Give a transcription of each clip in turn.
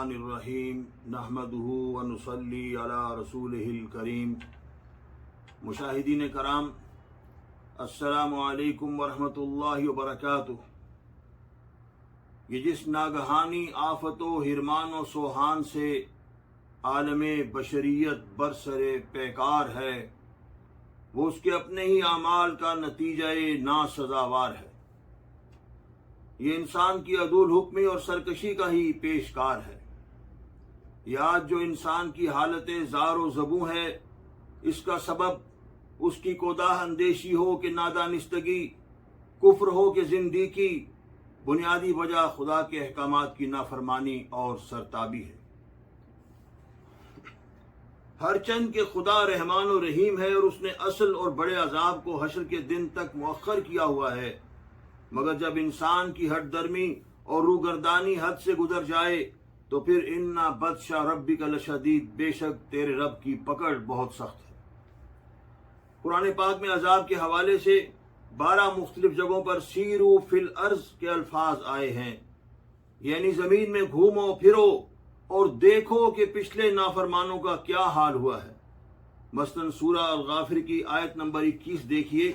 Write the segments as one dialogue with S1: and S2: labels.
S1: الرحمن الرحیم نحمدہ ونصلی علی رسولہ الکریم۔ مشاہدین کرام، السلام علیکم ورحمۃ اللہ وبرکاتہ۔ یہ جس ناگہانی آفت و حرمان و سوہان سے عالم بشریت برسر پیکار ہے، وہ اس کے اپنے ہی اعمال کا نتیجہ ناسزاوار ہے۔ یہ انسان کی عدول حکمی اور سرکشی کا ہی پیشکار ہے۔ یہ آج جو انسان کی حالت زار و زبوں ہے، اس کا سبب اس کی کوتاہ اندیشی ہو کہ نادانستگی، کفر ہو کہ زندگی، بنیادی وجہ خدا کے احکامات کی نافرمانی اور سرتابی ہے۔ ہر چند کہ خدا رحمان و رحیم ہے اور اس نے اصل اور بڑے عذاب کو حشر کے دن تک مؤخر کیا ہوا ہے، مگر جب انسان کی ہٹ درمی اور روگردانی حد سے گزر جائے تو پھر اِنَّ بطشَ ربک لشدید، بے شک تیرے رب کی پکڑ بہت سخت ہے۔ قرآن پاک میں عذاب کے حوالے سے 12 مختلف جگہوں پر سیرو فی الارض کے الفاظ آئے ہیں، یعنی زمین میں گھومو پھرو اور دیکھو کہ پچھلے نافرمانوں کا کیا حال ہوا ہے۔ مثلاً سورہ الغافر کی آیت نمبر 21 دیکھیے،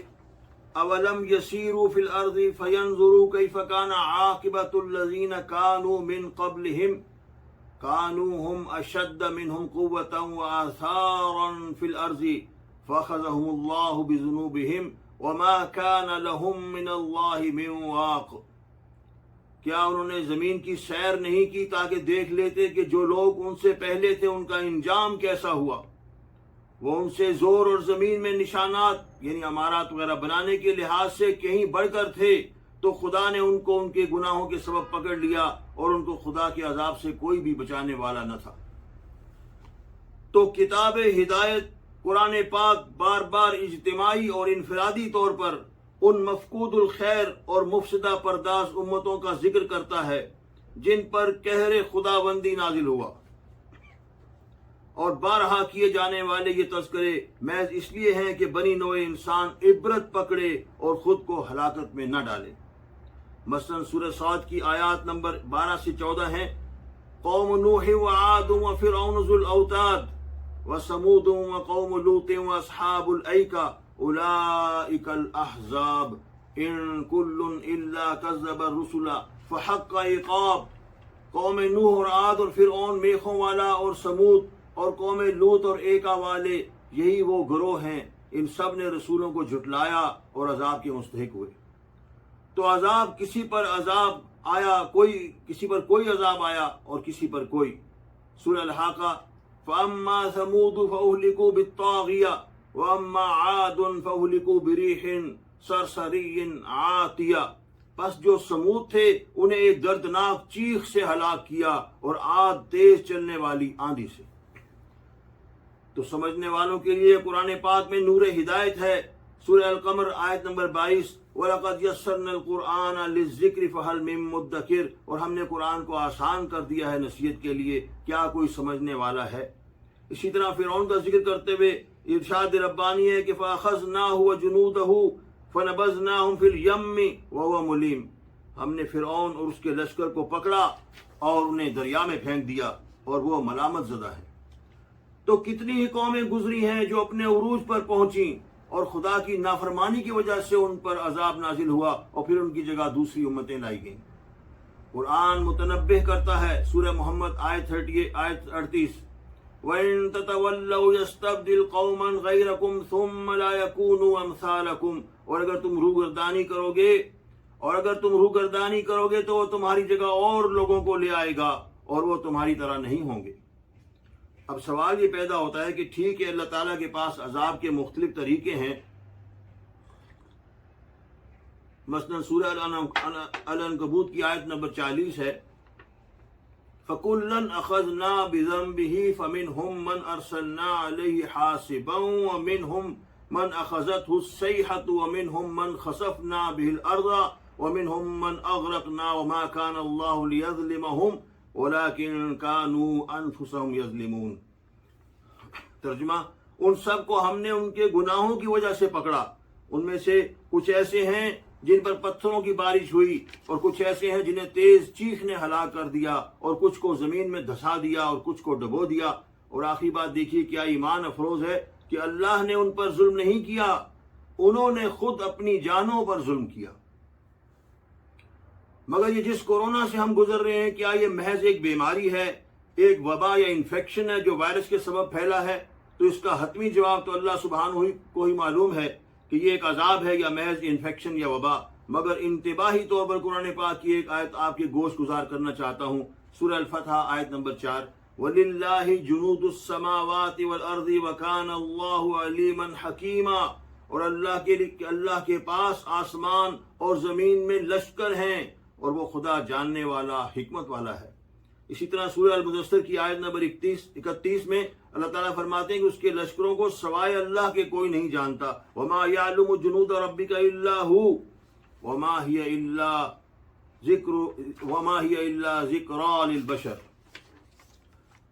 S1: اولم یسیروا فی الارض فینظروا کیف کان عاقبۃ الذین کانوا من قبلہم کانوا هم اشد منهم قوة وآثارا فی الارض فاخذهم اللہ بذنوبہم وما کان لهم من اللہ من واق۔ کیا انہوں نے زمین کی سیر نہیں کی تاکہ دیکھ لیتے کہ جو لوگ ان سے پہلے تھے ان کا انجام کیسا ہوا؟ وہ ان سے زور اور زمین میں نشانات یعنی امارات وغیرہ بنانے کے لحاظ سے کہیں بڑھ کر تھے، تو خدا نے ان کو ان کے گناہوں کے سبب پکڑ لیا اور ان کو خدا کے عذاب سے کوئی بھی بچانے والا نہ تھا۔ تو کتاب ہدایت قرآن پاک بار بار اجتماعی اور انفرادی طور پر ان مفقود الخیر اور مفسدہ پرداز امتوں کا ذکر کرتا ہے جن پر قہر خداوندی نازل ہوا، اور بارہا کیے جانے والے یہ تذکرے محض اس لیے ہیں کہ بنی نوع انسان عبرت پکڑے اور خود کو ہلاکت میں نہ ڈالے۔ مثلا سورہ صاد کی آیات نمبر 12 سے 14 ہیں، قوم نوح وعاد وفرعون ذو الاوتاد وثمود وقوم لوط واصحاب الایکہ اولئک الاحزاب ان کل الا کذب الرسل فحق عقاب۔ قوم نوح اور عاد اور فرعون میخوں والا اور سمود اور قوم لوط اور ایکا والے، یہی وہ گروہ ہیں، ان سب نے رسولوں کو جھٹلایا اور عذاب کے مستحق ہوئے۔ تو عذاب کسی پر عذاب آیا، کسی پر کوئی عذاب آیا اور کسی پر کوئی۔ سورہ الحاقہ، فَأَمَّا ثَمُودُ فَأُهْلِكُوا بِالطَّاغِيَةِ وَأَمَّا عَادٌ فَأُهْلِكُوا بِرِيحٍ صَرْصَرِيٍّ عَاتِيَةٍ۔ پس جو سمود تھے انہیں ایک دردناک چیخ سے ہلاک کیا اور عاد تیز چلنے والی آندھی سے۔ تو سمجھنے والوں کے لیے قرآن پاک میں نور ہدایت ہے۔ سورہ القمر آیت نمبر 22، وَلَقَدْ يَسَّرْنَا الْقُرْآنَ لِلذِّكْرِ فَهَلْ مِن مُدَّكِرٍ، اور ہم نے قرآن کو آسان کر دیا ہے نصیحت کے لیے، کیا کوئی سمجھنے والا ہے؟ اسی طرح فرعون کا ذکر کرتے ہوئے ارشاد ربانی ہے کہ فَأَخَذْنَاهُ وَجُنُودَهُ فَنَبَذْنَاهُمْ فِي الْيَمِّ وَهُوَ مُلِيمٌ۔ ہم نے فرعون اور اس کے لشکر کو پکڑا اور انہیں دریا میں پھینک دیا اور وہ ملامت زدہ ہے۔ تو کتنی ہی قومیں گزری ہیں جو اپنے عروج پر پہنچیں اور خدا کی نافرمانی کی وجہ سے ان پر عذاب نازل ہوا اور پھر ان کی جگہ دوسری امتیں لائی گئیں۔ قرآن متنبہ کرتا ہے، سورہ محمد آیت 38، وَإِن تَتَوَلَّوْا يَسْتَبْدِلْ قَوْمًا غَيْرَكُمْ ثُمَّ لَا يَكُونُوا أَمْثَالَكُمْ۔ اور اگر تم روگردانی کرو گے تو وہ تمہاری جگہ اور لوگوں کو لے آئے گا اور وہ تمہاری طرح نہیں ہوں گے۔ اب سوال یہ پیدا ہوتا ہے کہ ٹھیک ہے، اللہ تعالیٰ کے پاس عذاب کے مختلف طریقے ہیں۔ مثلا سورہ العنکبوت کی آیت نمبر 40 ہے، فَكُلًّا أَخَذْنَا بِذَنبِهِ فَمِنْهُمْ مَنْ أَرْسَلْنَا عَلَيْهِ حَاصِبًا وَمِنْهُمْ مَنْ أَخَذَتْهُ الصَّيْحَةُ وَمِنْهُمْ مَنْ خَسَفْنَا بِهِ الْأَرْضَ وَمِنْهُمْ مَنْ أَغْرَقْنَا وَمَا كَانَ اللَّهُ لِيَظْلِمَهُمْ وَلَكِنْ كَانُوا أَنفُسَهُمْ يَظْلِمُونَ۔ ترجمہ، ان سب کو ہم نے ان کے گناہوں کی وجہ سے پکڑا، ان میں سے کچھ ایسے ہیں جن پر پتھروں کی بارش ہوئی، اور کچھ ایسے ہیں جنہیں تیز چیخ نے ہلاک کر دیا، اور کچھ کو زمین میں دھسا دیا اور کچھ کو ڈبو دیا۔ اور آخری بات دیکھیے کیا ایمان افروز ہے کہ اللہ نے ان پر ظلم نہیں کیا، انہوں نے خود اپنی جانوں پر ظلم کیا۔ مگر یہ جس کورونا سے ہم گزر رہے ہیں، کیا یہ محض ایک بیماری ہے، ایک وبا یا انفیکشن ہے جو وائرس کے سبب پھیلا ہے؟ تو اس کا حتمی جواب تو اللہ سبحانہ کو ہی معلوم ہے کہ یہ ایک عذاب ہے یا محض انفیکشن یا وبا۔ مگر انتباہی طور پر قرآن پاک کی ایک آیت آپ کے گوش گزار کرنا چاہتا ہوں، سورہ الفتح آیت نمبر 4، وَلِلَّهِ جُنُودُ السَّمَاوَاتِ وَالْأَرْضِ وَكَانَ اللَّهُ عَلِيمًا حَكِيمًا، اور اللہ کے پاس آسمان اور زمین میں لشکر ہیں، اور وہ خدا جاننے والا حکمت والا ہے۔ اسی طرح سورہ المدثر کی آیت نمبر 31 میں اللہ تعالیٰ فرماتے ہیں کہ اس کے لشکروں کو سوائے اللہ کے کوئی نہیں جانتا۔ وَمَا يَعْلُمُ جُنُودَ رَبِّكَ إِلَّا هُوَ وَمَا هِيَ إِلَّا ذِكْرَىٰ لِلْبَشَرِ۔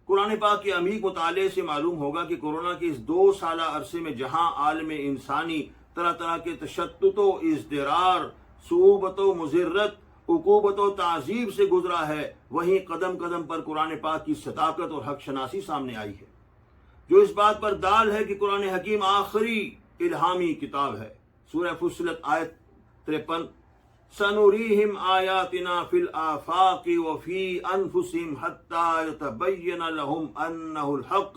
S1: قرآن پاک کے عمیق مطالعے سے معلوم ہوگا کہ کورونا کے اس 2 سالہ عرصے میں جہاں عالم انسانی طرح طرح کے تشدد و ازدرار، صعوبت و مضرت، عقوبت و تعذیب سے گزرا ہے، وہیں قدم قدم پر قرآن پاک کی صداقت اور حق شناسی سامنے آئی ہے، جو اس بات پر دال ہے کہ قرآن حکیم آخری الہامی کتاب ہے۔ سورہ فصلت آیت 53، سَنُرِيهِمْ آيَاتِنَا فِي الْآفَاقِ وَفِي أَنفُسِهِمْ حَتَّى يَتَبَيَّنَ لَهُمْ أَنَّهُ الْحَقُّ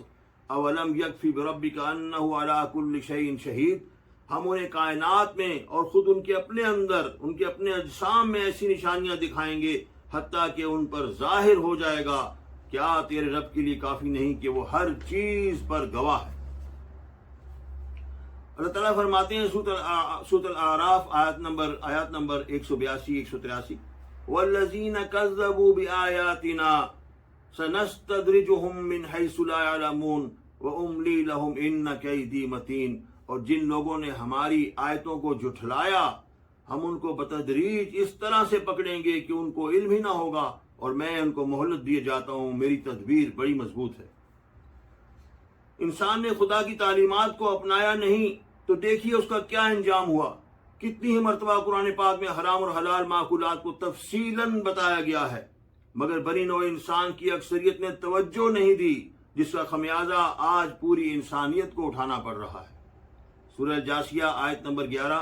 S1: أَوَلَمْ يَكْفِ بِرَبِّكَ أَنَّهُ عَلَى كُلِّ شَيْءٍ شَهِيدٌ۔ ہم انہیں کائنات میں اور خود ان کے اپنے اندر، ان کے اپنے اجسام میں ایسی نشانیاں دکھائیں گے حتیٰ کہ ان پر ظاہر ہو جائے گا، کیا تیرے رب کے لیے کافی نہیں کہ وہ ہر چیز پر گواہ ہے۔ اللہ تعالیٰ فرماتے ہیں سورۃ الاعراف آیات نمبر 182 183، وَالَّذِينَ كَذَّبُوا بِآيَاتِنَا سَنَسْتَدْرِجُهُم مِّنْ حَيْثُ لَا يَعْلَمُونَ وَأُمْلِي لَهُمْ إِنَّ كَيْدِي مَتِينٌ۔ اور جن لوگوں نے ہماری آیتوں کو جھٹلایا، ہم ان کو بتدریج اس طرح سے پکڑیں گے کہ ان کو علم ہی نہ ہوگا، اور میں ان کو مہلت دیے جاتا ہوں، میری تدبیر بڑی مضبوط ہے۔ انسان نے خدا کی تعلیمات کو اپنایا نہیں تو دیکھیے اس کا کیا انجام ہوا۔ کتنی ہی مرتبہ قرآن پاک میں حرام اور حلال معقولات کو تفصیلاً بتایا گیا ہے، مگر بنی نوع انسان کی اکثریت نے توجہ نہیں دی، جس کا خمیازہ آج پوری انسانیت کو اٹھانا پڑ رہا ہے۔ سورہ جاسیہ آیت نمبر 11،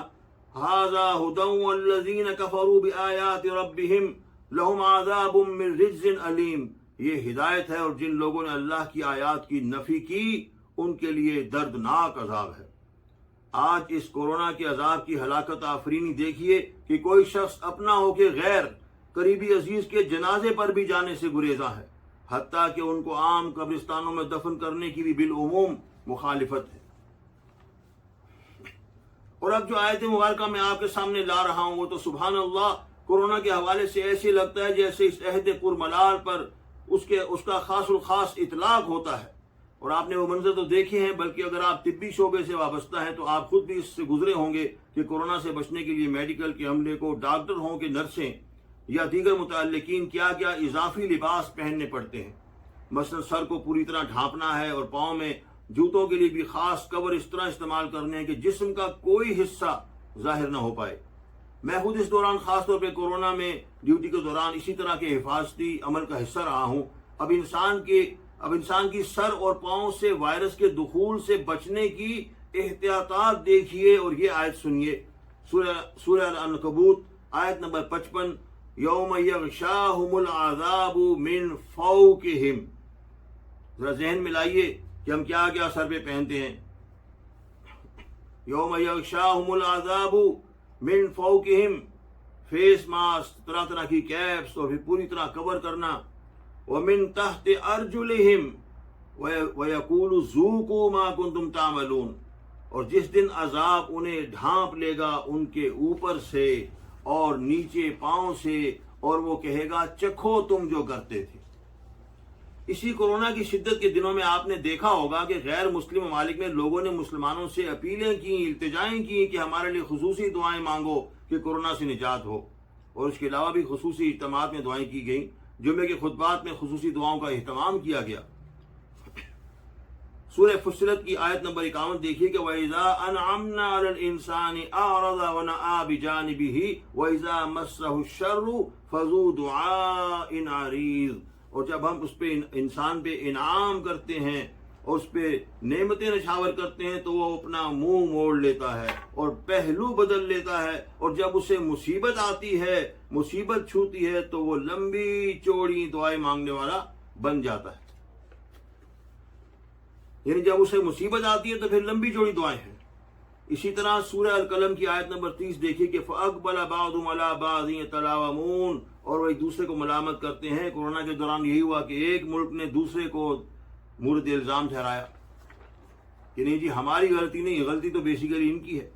S1: ھذا ھدی والذین کفروا بآیات ربہم لہم عذاب من رجز علیم۔ یہ ہدایت ہے، اور جن لوگوں نے اللہ کی آیات کی نفی کی ان کے لیے دردناک عذاب ہے۔ آج اس کورونا کے عذاب کی ہلاکت آفرینی دیکھیے کہ کوئی شخص اپنا ہو کے غیر قریبی عزیز کے جنازے پر بھی جانے سے گریزاں ہے، حتیٰ کہ ان کو عام قبرستانوں میں دفن کرنے کی بھی بالعموم مخالفت ہے۔ اور اب جو آیت مبارکہ میں آپ کے سامنے لا رہا ہوں وہ تو سبحان اللہ کورونا کے حوالے سے ایسے لگتا ہے جیسے اس عہد پرملال پر اس کا خاص الخاص اطلاق ہوتا ہے۔ اور آپ نے وہ منظر تو دیکھے ہیں، بلکہ اگر آپ طبی شعبے سے وابستہ ہیں تو آپ خود بھی اس سے گزرے ہوں گے کہ کورونا سے بچنے کے لیے میڈیکل کے عملے کو، ڈاکٹر ہوں کہ نرسیں یا دیگر متعلقین، کیا اضافی لباس پہننے پڑتے ہیں۔ مثلا سر کو پوری طرح ڈھانپنا ہے، اور پاؤں میں جوتوں کے لیے بھی خاص کور اس طرح استعمال کرنے ہیں کہ جسم کا کوئی حصہ ظاہر نہ ہو پائے۔ میں خود اس دوران خاص طور پہ کورونا میں ڈیوٹی کے دوران اسی طرح کے حفاظتی عمل کا حصہ رہا ہوں۔ اب انسان کی سر اور پاؤں سے وائرس کے دخول سے بچنے کی احتیاطات دیکھیے، اور یہ آیت سنیے، سورہ العنکبوت آیت نمبر 55، یوم یغشاہم العذاب من فوقہم۔ ذرا ذہن میں لائیے کہ ہم کیا کیا سر پہ پہنتے ہیں۔ یوم یغشاہم العذاب من فوقہم، فیس ماسک، طرح طرح کی کیپس، اور پھر پوری طرح کور کرنا۔ ومن تحت ارجلہم ویقول ذوقوا ما کنتم تعملون، اور جس دن عذاب انہیں ڈھانپ لے گا ان کے اوپر سے اور نیچے پاؤں سے، اور وہ کہے گا چکھو تم جو کرتے تھے۔ اسی کورونا کی شدت کے دنوں میں آپ نے دیکھا ہوگا کہ غیر مسلم ممالک میں لوگوں نے مسلمانوں سے اپیلیں کی، التجائیں کی کہ ہمارے لیے خصوصی دعائیں مانگو کہ کورونا سے نجات ہو، اور اس کے علاوہ بھی خصوصی اجتماعات میں دعائیں کی گئیں، جمعے کے خطبات میں خصوصی دعاؤں کا اہتمام کیا گیا۔ سورہ فصلت کی آیت نمبر 51 دیکھیے کہ وَإِذَا أَنْعَمْنَا عَلَى الْإِنسَانِ أَعْرَضَ وَنَأَىٰ بِجَانِبِهِ وَإِذَا مَسَّهُ الشَّرُّ فَذُو دُعَاءٍ عَرِيضٍ، اور جب ہم اس پہ انسان پہ انعام کرتے ہیں اور اس پہ نعمتیں نچھاور کرتے ہیں تو وہ اپنا منہ موڑ لیتا ہے اور پہلو بدل لیتا ہے، اور جب اسے مصیبت آتی ہے، مصیبت چھوتی ہے تو وہ لمبی چوڑی دعائیں مانگنے والا بن جاتا ہے۔ یعنی جب اسے مصیبت آتی ہے تو پھر لمبی چوڑی دعائیں ہیں۔ اسی طرح سورہ القلم کی آیت نمبر 30 دیکھیے کہ فَأَقْبَلَ بَعْضُهُمْ عَلَىٰ بَعْضٍ يَتَلَاوَمُونَ، اور وہ ایک دوسرے کو ملامت کرتے ہیں۔ کورونا کے دوران یہی ہوا کہ ایک ملک نے دوسرے کو مورد الزام ٹھہرایا کہ نہیں جی ہماری غلطی نہیں، غلطی تو بیسیکلی ان کی ہے۔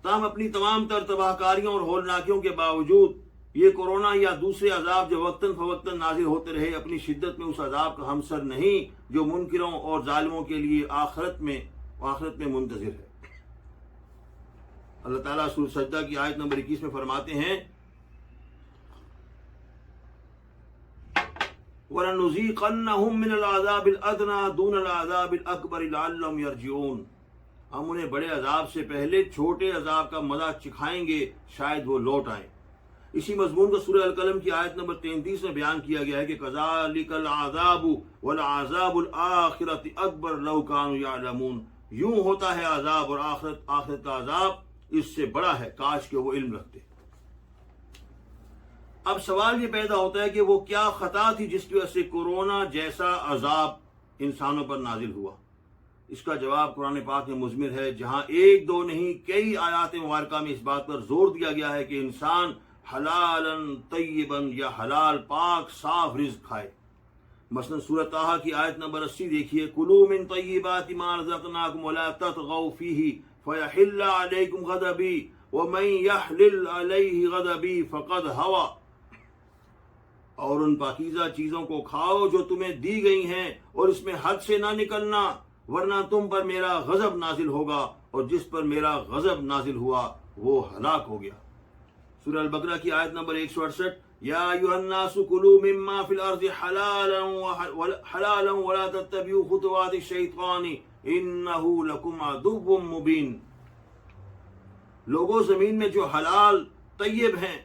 S1: تاہم اپنی تمام تر تباہ کاریوں اور ہولناکیوں کے باوجود یہ کورونا یا دوسرے عذاب جو وقتاً فوقتاً نازل ہوتے رہے اپنی شدت میں اس عذاب کا ہمسر نہیں جو منکروں اور ظالموں کے لیے آخرت میں منتظر ہے۔ اللہ تعالیٰ سورہ سجدہ کی آیت نمبر 21 میں فرماتے ہیں وَلَنُذِيقَنَّهُم مِّنَ الْعَذَابِ الْأَدْنَىٰ دُونَ الْعَذَابِ الْأَكْبَرِ لَعَلَّهُمْ يَرْجِعُونَ، ہم انہیں بڑے عذاب سے پہلے چھوٹے عذاب کا مزہ چکھائیں گے، شاید وہ لوٹ آئیں۔ اسی مضمون کو سورہ القلم کی آیت نمبر 33 میں بیان کیا گیا ہے کہ كَذَٰلِكَ الْعَذَابُ وَالْعَذَابُ الْآخِرَةِ أَكْبَرُ لَوْ كَانُوا يَعْلَمُونَ، یوں ہوتا ہے عذاب اور آخرت کا عذاب اس سے بڑا ہے کاش کہ وہ علم رکھتے۔ اب سوال یہ پیدا ہوتا ہے کہ وہ کیا خطا تھی جس کی وجہ سے کورونا جیسا عذاب انسانوں پر نازل ہوا؟ اس کا جواب قرآن پاک میں مضمر ہے، جہاں ایک دو نہیں کئی آیات مبارکہ میں اس بات پر زور دیا گیا ہے کہ انسان حلالن طیبن یا حلال پاک صاف رزق کھائے۔ مثلا سورۃ طٰہٰ کی آیت نمبر 80 دیکھیے کلوا من طیبات ما رزقناکم ولا تطغوا فیہ فیحل علیکم غضبی ومن یحلل علیہ غضبی فقد ہوی، اور ان پاکیزہ چیزوں کو کھاؤ جو تمہیں دی گئی ہیں اور اس میں حد سے نہ نکلنا ورنہ تم پر میرا غضب نازل ہوگا، اور جس پر میرا غضب نازل ہوا وہ ہلاک ہو گیا۔ سورہ البقرہ کی آیت نمبر 168 یا ایھا الناس کلوا مما فی الارض حلالا ولا تتبعوا خطوات الشیطان انہ لکم عدو مبین، لوگوں زمین میں جو حلال طیب ہیں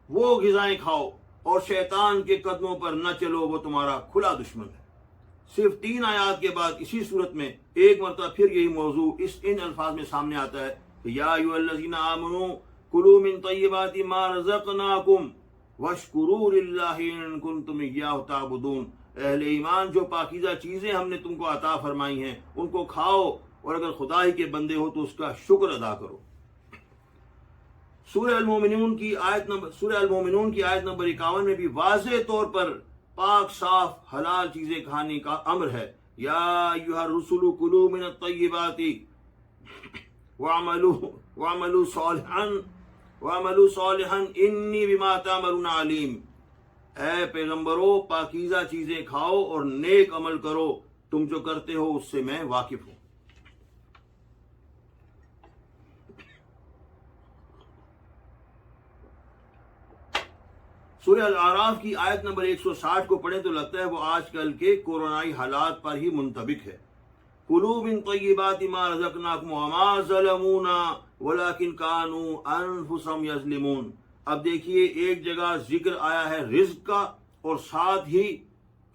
S1: وہ غذائیں کھاؤ اور شیطان کے قدموں پر نہ چلو، وہ تمہارا کھلا دشمن ہے۔ صرف 3 آیات کے بعد اسی صورت میں ایک مرتبہ پھر یہی موضوع ان الفاظ میں سامنے آتا ہے کہ یا ایھا الذین آمنوا کلوا من طیبات ما رزقناکم واشکروا للہ ان کنتم ایاہ تعبدون، اہل ایمان جو پاکیزہ چیزیں ہم نے تم کو عطا فرمائی ہیں ان کو کھاؤ اور اگر خدا ہی کے بندے ہو تو اس کا شکر ادا کرو۔ سورہ المومنون کی آیت نمبر 51 میں بھی واضح طور پر پاک صاف حلال چیزیں کھانے کا امر ہے۔ یا ایھا الرسل کلوا من الطیبات واعملوا صالحا انی بما تعملون علیم، اے پیغمبرو پاکیزہ چیزیں کھاؤ اور نیک عمل کرو، تم جو کرتے ہو اس سے میں واقف ہوں۔ سورہ الاعراف کی آیت نمبر 160 کو پڑھیں تو لگتا ہے وہ آج کل کے کورونائی حالات پر ہی منطبق ہے۔ کلوا من طیبات ما رزقناکم وما ظلمونا ولکن کانوا انفسهم یظلمون۔ اب دیکھیے ایک جگہ ذکر آیا ہے رزق کا اور ساتھ ہی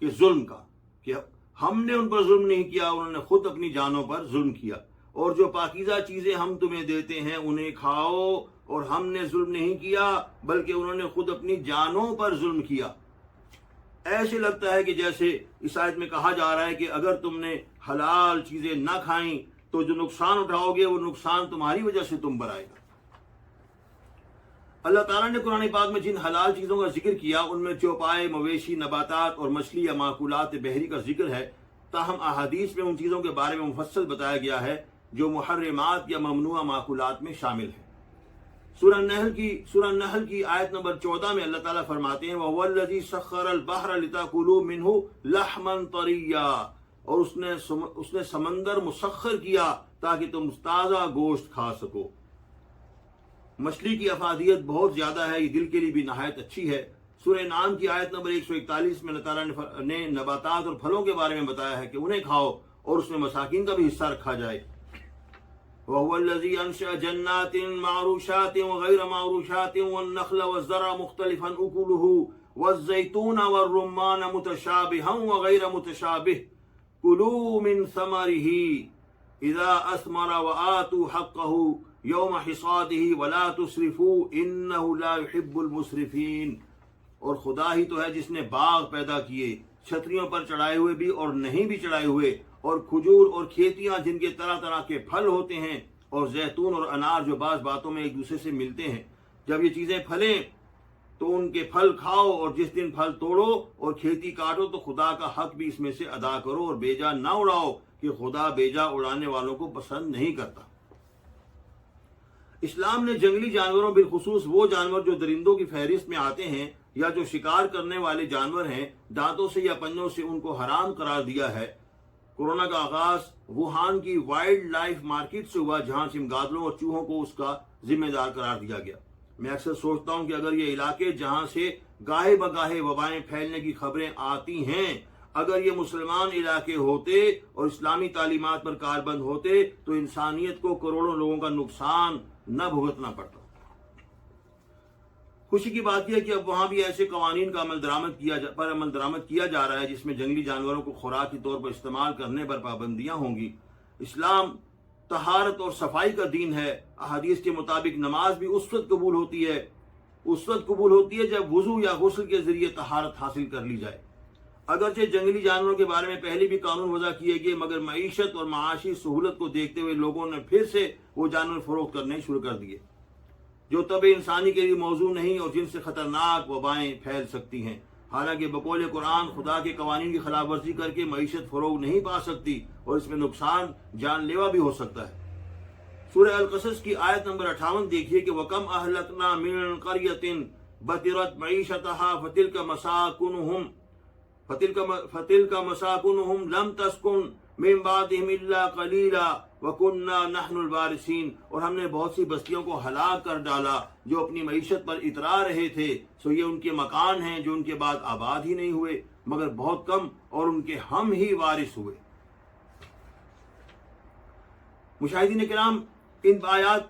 S1: کہ ظلم کا، کہ ہم نے ان پر ظلم نہیں کیا، انہوں نے خود اپنی جانوں پر ظلم کیا، اور جو پاکیزہ چیزیں ہم تمہیں دیتے ہیں انہیں کھاؤ، اور ہم نے ظلم نہیں کیا بلکہ انہوں نے خود اپنی جانوں پر ظلم کیا۔ ایسے لگتا ہے کہ جیسے اس آیت میں کہا جا رہا ہے کہ اگر تم نے حلال چیزیں نہ کھائیں تو جو نقصان اٹھاؤ گے وہ نقصان تمہاری وجہ سے تم پر آئے گا۔ اللہ تعالیٰ نے قرآن پاک میں جن حلال چیزوں کا ذکر کیا ان میں چوپائے، مویشی، نباتات اور مچھلی یا معقولات بحری کا ذکر ہے، تاہم احادیث میں ان چیزوں کے بارے میں مفصل بتایا گیا ہے جو محرمات یا ممنوع معقولات میں شامل ہیں۔ سورہ النحل کی آیت نمبر 14 میں اللہ تعالیٰ فرماتے ہیں وَهُوَ الَّذِي سَخَّرَ الْبَحْرَ لِتَأْكُلُوا مِنْهُ لَحْمًا طَرِيًّا، اور اس نے سمندر مسخر کیا تاکہ تم تازہ گوشت کھا سکو۔ مچھلی کی افادیت بہت زیادہ ہے، یہ دل کے لیے بھی نہایت اچھی ہے۔ سورہ انعام کی آیت نمبر 141 میں اللہ تعالیٰ نے نباتات اور پھلوں کے بارے میں بتایا ہے کہ انہیں کھاؤ اور اس میں مساکین کا بھی حصہ رکھا جائے۔ وهو الذي انشأ جنات معروشات وغير معروشات والنخل والزرع مختلفا اكله والزيتون والرمان متشابها وغير متشابه كلوا من ثمره اذا اثمر وآتوا حقه يوم حصاده ولا تسرفوا انه لا يحب المسرفين۔ اور خدا ہی تو ہے جس نے باغ پیدا کیے، چھتریوں پر چڑھائے ہوئے بھی اور نہیں بھی چڑھائے ہوئے، اور کھجور اور کھیتیاں جن کے طرح طرح کے پھل ہوتے ہیں، اور زیتون اور انار جو بعض باتوں میں ایک دوسرے سے ملتے ہیں۔ جب یہ چیزیں پھلیں تو ان کے پھل کھاؤ، اور جس دن پھل توڑو اور کھیتی کاٹو تو خدا کا حق بھی اس میں سے ادا کرو، اور بیجا نہ اڑاؤ کہ خدا بیجا اڑانے والوں کو پسند نہیں کرتا۔ اسلام نے جنگلی جانوروں بالخصوص وہ جانور جو درندوں کی فہرست میں آتے ہیں یا جو شکار کرنے والے جانور ہیں، دانتوں سے یا پنجوں سے ان کو حرام قرار دیا ہے۔ کورونا کا آغاز ووہان کی وائلڈ لائف مارکیٹ سے ہوا، جہاں چمگادڑوں اور چوہوں کو اس کا ذمہ دار قرار دیا گیا۔ میں اکثر سوچتا ہوں کہ اگر یہ علاقے جہاں سے گاہے بگاہے وبائیں پھیلنے کی خبریں آتی ہیں، اگر یہ مسلمان علاقے ہوتے اور اسلامی تعلیمات پر کاربند ہوتے تو انسانیت کو کروڑوں لوگوں کا نقصان نہ بھگتنا پڑتا۔ خوشی کی بات یہ ہے کہ اب وہاں بھی ایسے قوانین کا عمل درآمد کیا جا رہا ہے جس میں جنگلی جانوروں کو خوراک کے طور پر استعمال کرنے پر پابندیاں ہوں گی۔ اسلام طہارت اور صفائی کا دین ہے۔ احادیث کے مطابق نماز بھی اس وقت قبول ہوتی ہے جب وضو یا غسل کے ذریعے طہارت حاصل کر لی جائے۔ اگرچہ جنگلی جانوروں کے بارے میں پہلے بھی قانون وضع کیے گئے، مگر معیشت اور معاشی سہولت کو دیکھتے ہوئے لوگوں نے پھر سے وہ جانور فروخت کرنے شروع کر دیے جو طبع انسانی کے لیے موزوں نہیں اور جن سے خطرناک وبائیں پھیل سکتی ہیں۔ حالانکہ بقول قرآن خدا کے قوانین کی خلاف ورزی کر کے معیشت فروغ نہیں پا سکتی اور اس میں نقصان جان لیوا بھی ہو سکتا ہے۔ سورہ القصص کی آیت نمبر 58 دیکھیے کہ وَكَمْ أَهْلَكْنَا مِنْ قَرْيَةٍ بَطِرَتْ مَعِيشَتَهَا فَتِلْكَ مَسَاكُنُهُمْ لَمْ تَسْكُنْ مِنْ بَعْدِهِمْ إِلَّا قَلِيلًا وَكُنَّا نَحْنُ الْوَارِثِينَ۔ اور ہم نے بہت سی بستیوں کو ہلاک کر ڈالا جو اپنی معیشت پر اترا رہے تھے، سو یہ ان کے مکان ہیں جو ان کے بعد آباد ہی نہیں ہوئے مگر بہت کم، اور ان کے ہم ہی وارث ہوئے۔ مشاہدین کرام، ان آیات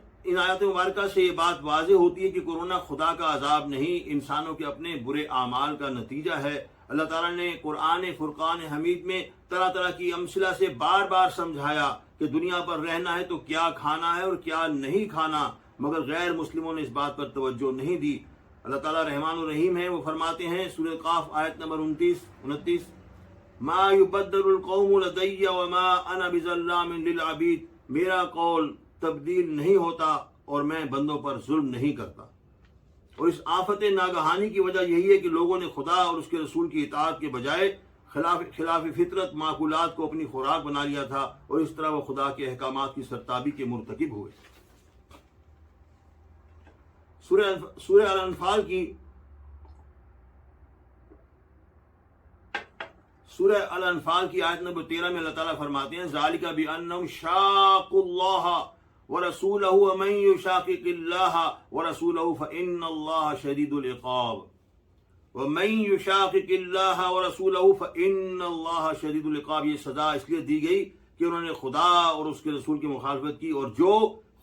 S1: مبارکہ سے یہ بات واضح ہوتی ہے کہ کورونا خدا کا عذاب نہیں، انسانوں کے اپنے برے اعمال کا نتیجہ ہے۔ اللہ تعالیٰ نے قرآن فرقان حمید میں طرح طرح کی امثلہ سے بار بار سمجھایا کہ دنیا پر رہنا ہے تو کیا کھانا ہے اور کیا نہیں کھانا، مگر غیر مسلموں نے اس بات پر توجہ نہیں دی۔ اللہ تعالیٰ رحمان الرحیم ہے، وہ فرماتے ہیں سورہ قاف آیت نمبر 29 ما یبدل القوم لدی وما انا بظلام للعبید، میرا قول تبدیل نہیں ہوتا اور میں بندوں پر ظلم نہیں کرتا۔ اور اس آفت ناگہانی کی وجہ یہی ہے کہ لوگوں نے خدا اور اس کے رسول کی اطاعت کے بجائے خلاف فطرت معقولات کو اپنی خوراک بنا لیا تھا، اور اس طرح وہ خدا کے احکامات کی سرتابی کے مرتکب ہوئے۔ سورہ الانفال کی آیت نمبر 13 میں اللہ تعالیٰ فرماتے ہیں ذالک بأنہم شاقوا اللہ ورسولہ ومن یشاقق اللہ ورسولہ فإن اللہ شدید العقاب ومن یشاقق اللہ ورسولہ فإن اللہ شدید العقاب۔ یہ سزا اس لیے دی گئی کہ انہوں نے خدا اور اس کے رسول کی مخالفت کی، اور جو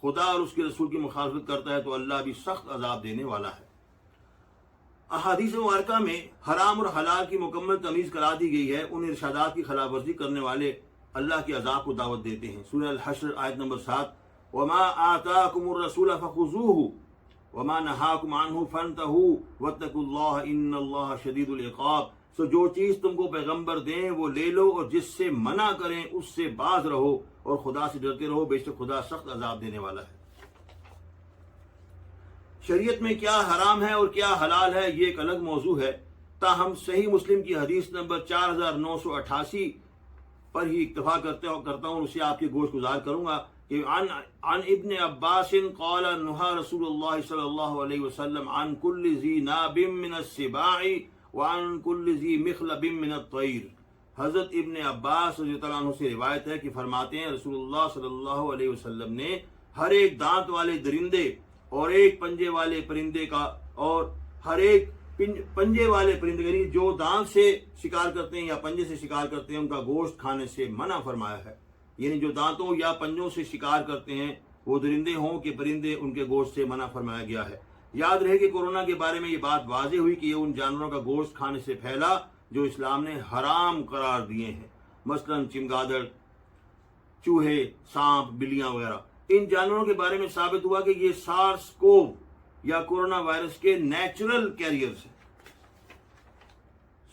S1: خدا اور اس کے رسول کی مخالفت کرتا ہے تو اللہ بھی سخت عذاب دینے والا ہے۔ احادیث مبارکہ میں حرام اور حلال کی مکمل تمیز کرا دی گئی ہے۔ ان ارشادات کی خلاف ورزی کرنے والے اللہ کے عذاب کو دعوت دیتے ہیں۔ سورہ الحشر آیت نمبر 7 وما آتاکم الرسول فخذوہ وما نہاکم عنہ فانتہوا واتقوا اللہ ان اللہ شدید العقاب۔ سو جو چیز تم کو پیغمبر دیں وہ لے لو، اور جس سے منع کریں اس سے باز رہو، اور خدا سے ڈرتے رہو، بے شک خدا سخت عذاب دینے والا ہے۔ شریعت میں کیا حرام ہے اور کیا حلال ہے یہ ایک الگ موضوع ہے، تاہم صحیح مسلم کی حدیث نمبر 4988 پر ہی اکتفا کرتا ہوں، اسے آپ کے گوش گزار کروں گا کہ عن ابن عباس قال نہى رسول اللہ صلی اللہ علیہ وسلم عن كل ذی ناب من السباع وعن كل ذی مخلب من الطیر۔ حضرت ابن عباس رضی اللہ عنہ سے روایت ہے کہ فرماتے ہیں رسول اللہ صلی اللہ علیہ وسلم نے ہر ایک دانت والے درندے اور ایک پنجے والے پرندے کا اور ہر ایک پنجے والے پرندے یعنی جو دانت سے شکار کرتے ہیں یا پنجے سے شکار کرتے ہیں ان کا گوشت کھانے سے منع فرمایا ہے. یعنی جو دانتوں یا پنجوں سے شکار کرتے ہیں وہ درندے ہوں کہ پرندے, ان کے گوشت سے منع فرمایا گیا ہے. یاد رہے کہ کورونا کے بارے میں یہ بات واضح ہوئی کہ یہ ان جانوروں کا گوشت کھانے سے پھیلا جو اسلام نے حرام قرار دیے ہیں, مثلا چمگادڑ, چوہے, سانپ, بلیاں وغیرہ. ان جانوروں کے بارے میں ثابت ہوا کہ یہ سارس کوو یا کورونا وائرس کے نیچرل کیریئرز ہیں.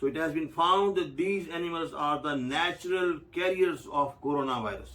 S1: So it has been found that these animals are the natural carriers of corona virus.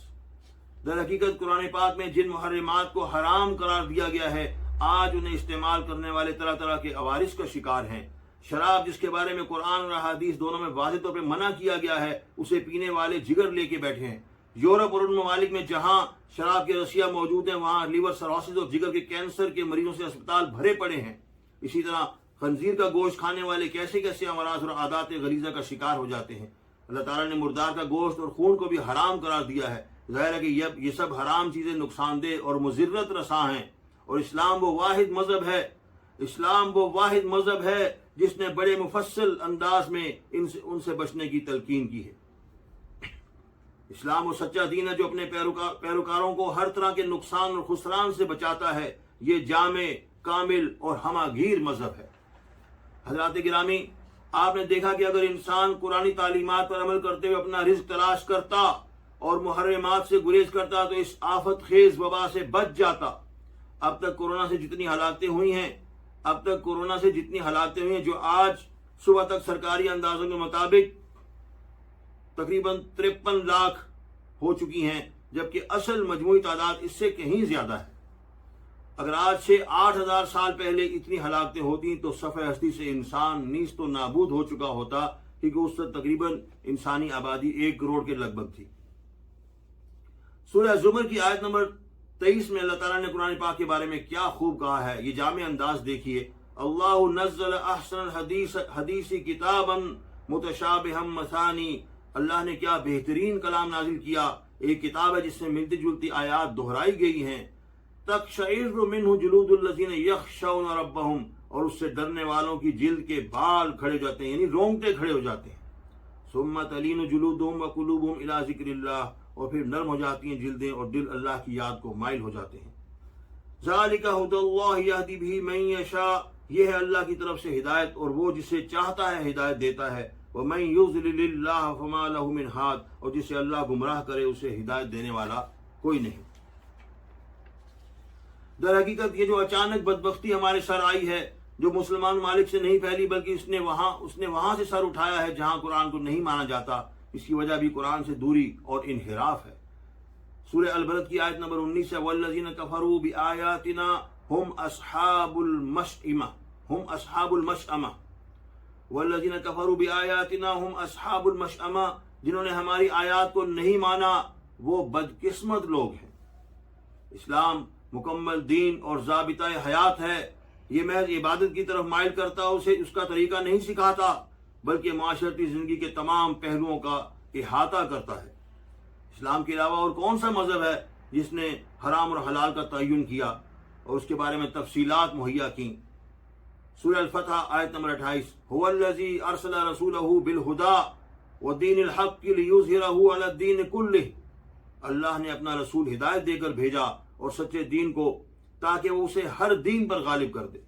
S1: در حقیقت قرآن پاک میں جن محرمات کو حرام قرار دیا گیا ہے آج انہیں استعمال کرنے والے طرح طرح کے عوارض کا شکار ہیں. شراب جس کے بارے میں قرآن اور احادیث دونوں میں واضح طور پہ منع کیا گیا ہے اسے پینے والے جگر لے کے بیٹھے ہیں. یورپ اور ان ممالک میں جہاں شراب کے رسیاں موجود ہیں وہاں لیور سروسز اور جگر کے کینسر کے مریضوں سے اسپتال بھرے پڑے ہیں. اسی طرح خنزیر کا گوشت کھانے والے کیسے کیسے امراض اور عادات غلیظہ کا شکار ہو جاتے ہیں. اللہ تعالیٰ نے مردار کا گوشت اور خون کو بھی حرام قرار دیا ہے. ظاہر ہے کہ یہ سب حرام چیزیں نقصان دہ اور مضرت رساں ہیں, اور اسلام وہ واحد مذہب ہے جس نے بڑے مفصل انداز میں ان سے بچنے کی تلقین کی ہے. اسلام وہ سچا دین ہے جو اپنے پیروکاروں کو ہر طرح کے نقصان اور خسران سے بچاتا ہے. یہ جامع, کامل اور ہماگیر مذہب ہے. حضرات گرامی, آپ نے دیکھا کہ اگر انسان قرآنی تعلیمات پر عمل کرتے ہوئے اپنا رزق تلاش کرتا اور محرمات سے گریز کرتا تو اس آفت خیز وبا سے بچ جاتا. اب تک کورونا سے جتنی ہلاکتیں ہوئی ہیں جو آج صبح تک سرکاری اندازوں کے مطابق تقریباً 53 لاکھ ہو چکی ہیں, جبکہ اصل مجموعی تعداد اس سے کہیں زیادہ ہے. اگر آج سے 8,000 سال پہلے اتنی ہلاکتیں ہوتی تو صفحہ ہستی سے انسان نیست و نابود ہو چکا ہوتا, کیونکہ اس وقت تقریباً انسانی آبادی 1 کروڑ کے لگ بھگ تھی. سورہ زمر کی آیت نمبر 23 میں اللہ تعالیٰ نے قرآن پاک کے بارے میں کیا خوب کہا ہے, یہ جامع انداز دیکھیے. اللہ نزل احسن الحدیث کتابا متشابہا مثانی, اللہ نے کیا بہترین کلام نازل کیا, ایک کتاب ہے جس میں ملتی جلتی آیات دہرائی گئی ہیں. تقشعر منہ جلود الذین یخشون ربہم, اور اس سے ڈرنے والوں کی جلد کے بال کھڑے ہو جاتے ہیں, یعنی رونگٹے کھڑے ہو جاتے ہیں. ثم تلین جلودہم وقلوبہم الی ذکر اللہ, اور پھر نرم ہو جاتی ہیں جلدیں اور دل اللہ کی یاد کو مائل ہو جاتے ہیں. ذالک ھدی اللہ یہدی بہ من یشاء, یہ ہے اللہ کی طرف سے ہدایت اور وہ جسے چاہتا ہے ہدایت دیتا ہے. ومن یضلل اللہ فما لہ من ہاد, اور جسے اللہ گمراہ کرے اسے ہدایت دینے والا کوئی نہیں. در حقیقت یہ جو اچانک بدبختی ہمارے سر آئی ہے جو مسلمان ممالک سے نہیں پھیلی بلکہ اس نے وہاں سے سر اٹھایا ہے جہاں قرآن کو نہیں مانا جاتا, اس کی وجہ بھی قرآن سے دوری اور انحراف ہے. سورہ البلد کی آیت نمبر 19 ہے والذین کفروا بآیاتنا ہم اصحاب المشأمہ والذین کفروا بآیاتنا ہم اصحاب المشأمہ, جنہوں نے ہماری آیات کو نہیں مانا وہ بدقسمت لوگ ہیں. اسلام مکمل دین اور ضابطہ حیات ہے, یہ محض عبادت کی طرف مائل کرتا, اسے اس کا طریقہ نہیں سکھاتا بلکہ معاشرتی زندگی کے تمام پہلوؤں کا احاطہ کرتا ہے. اسلام کے علاوہ اور کون سا مذہب ہے جس نے حرام اور حلال کا تعین کیا اور اس کے بارے میں تفصیلات مہیا کی. سورہ الفتح آیت نمبر 28 هو الذی ارسل رسولہ بالہدی ودین الحق لیظہرہ علی الدین کلہ, اللہ نے اپنا رسول ہدایت دے کر بھیجا اور سچے دین کو تاکہ وہ اسے ہر دین پر غالب کر دے.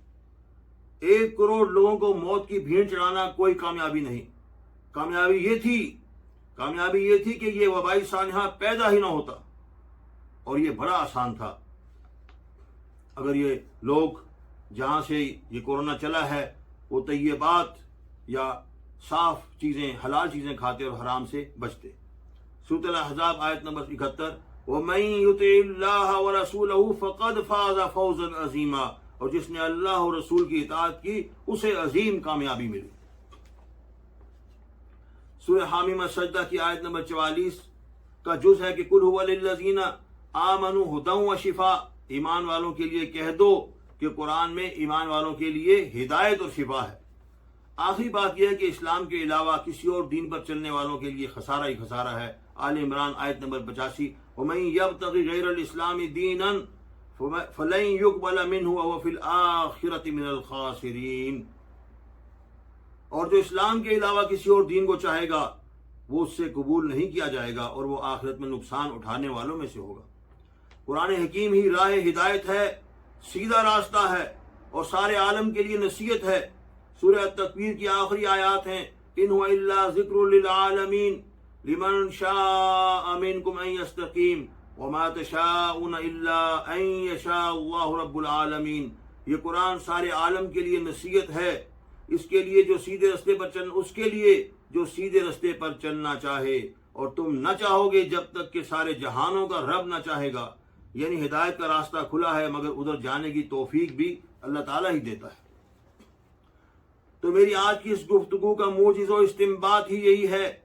S1: 1 کروڑ لوگوں کو موت کی بھیڑ چڑھانا کوئی کامیابی نہیں. کامیابی یہ تھی کہ یہ وبائی سانحہ پیدا ہی نہ ہوتا, اور یہ بڑا آسان تھا اگر یہ لوگ جہاں سے یہ کورونا چلا ہے وہ طیبات یا صاف چیزیں, حلال چیزیں کھاتے اور حرام سے بچتے. سورۃ الاحزاب آیت نمبر 71 وَمَن يُطِعِ اللَّهَ وَرَسُولَهُ فَقَدْ فَازَ فَوْزًا عَظِيمًا, اور جس نے اللہ اور رسول کی اطاعت کی اسے عظیم کامیابی ملی. سورہ حامیم السجدہ کی آیت نمبر 44 کا جز ہے کہ قُلْ هُوَ لِلَّذِينَ آمَنُوا هُدًى وَشِفَاءً, ایمان والوں کے لیے کہہ دو کہ قرآن میں ایمان والوں کے لیے ہدایت اور شفا ہے. آخری بات یہ ہے کہ اسلام کے علاوہ کسی اور دین پر چلنے والوں کے لیے خسارہ ہی خسارہ ہے. آل عمران آیت نمبر 85 وَمَن يَبْتَغِ غَيْرَ الْإِسْلَامِ دِينًا فَلَن يُقْبَلَ مِنْهُ وَهُوَ فِي الْآخِرَةِ مِنَ الْخَاسِرِينَ. اور جو اسلام کے علاوہ کسی اور دین کو چاہے گا وہ اس سے قبول نہیں کیا جائے گا اور وہ آخرت میں نقصان اٹھانے والوں میں سے ہوگا۔ قرآن حکیم ہی راہ ہدایت ہے، سیدھا راستہ ہے اور سارے عالم کے لیے نصیحت ہے۔ سورہ تکویر کی آخری آیات ہیں، ان هو الا ذکر للعالمین لمن شاء منکم ان یستقیم وما تشاءون الا ان یشاء اللہ رب العالمین۔ یہ قرآن سارے عالم کے لیے نصیحت ہے، اس کے لیے جو سیدھے رستے پر اس کے لیے جو سیدھے رستے پر چلنا چاہے، اور تم نہ چاہو گے جب تک کہ سارے جہانوں کا رب نہ چاہے گا۔ یعنی ہدایت کا راستہ کھلا ہے، مگر ادھر جانے کی توفیق بھی اللہ تعالیٰ ہی دیتا ہے۔ تو میری آج کی اس گفتگو کا موجز و استنباط ہی یہی ہے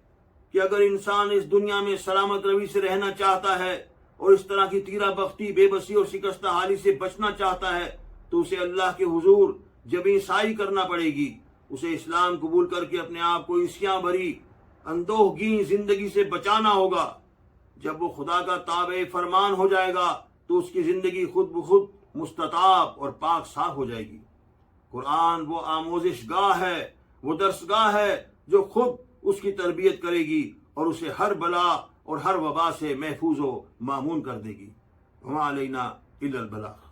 S1: کہ اگر انسان اس دنیا میں سلامت روی سے رہنا چاہتا ہے اور اس طرح کی تیرہ بختی، بے بسی اور شکستہ حالی سے بچنا چاہتا ہے تو اسے اللہ کے حضور جبیں سائی کرنا پڑے گی۔ اسے اسلام قبول کر کے اپنے آپ کو عصیاں بھری اندوہگین زندگی سے بچانا ہوگا۔ جب وہ خدا کا تابع فرمان ہو جائے گا تو اس کی زندگی خود بخود مستطاب اور پاک صاف ہو جائے گی۔ قرآن وہ آموزش گاہ ہے، وہ درس گاہ ہے جو خود اس کی تربیت کرے گی اور اسے ہر بلا اور ہر وبا سے محفوظ و مامون کر دے گی۔ وما علینا الا البلاغ۔